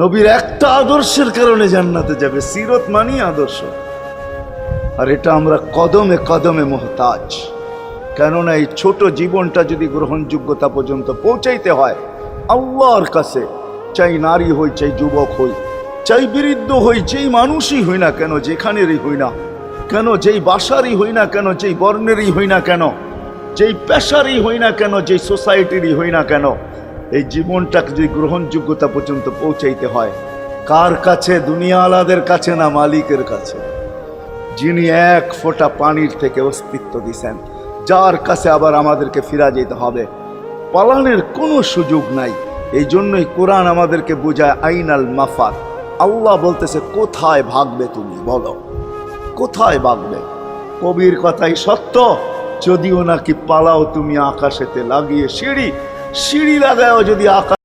নবীর একটা আদর্শের কারণে জান্নাতে যাবে। সিরত মানি আদর্শ। আর এটা আমরা কদমে কদমে মোহতাজ। কেননা এই ছোট জীবনটা যদি গ্রহণযোগ্যতা পর্যন্ত পৌঁছাইতে হয় আল্লাহর কাছে, চাই নারী হই, চাই যুবক হই, চাই বৃদ্ধ হই, যেই মানুষই হই না কেন, যেখানেরই হই না কেন, যেই বাসারই হই না কেন, যেই বর্ণেরই হই না কেন, যেই পেশারই হই না কেন, যেই সোসাইটিরই হই না কেন, এই জীবনটাকে যদি গ্রহণযোগ্যতা পর্যন্ত পৌঁছাইতে হয় কার কাছে? দুনিয়া আলাদের কাছে না, মালিকের কাছে, যিনি এক ফোঁটা পানির থেকে অস্তিত্ব দিছেন, যার কাছে আবার আমাদেরকে ফিরা যেতে হবে। পালানের কোনো সুযোগ নাই। এই জন্যই কোরআন আমাদেরকে বোঝায় আইনাল মাফার। আল্লাহ বলতেছে কোথায় ভাগবে তুমি, বলো কোথায় ভাগবে? কবির কথাই সত্য, যদিও নাকি পালাও তুমি আকাশেতে লাগিয়ে সিঁড়ি, সিঁড়ি লাগাও যদি আকাশ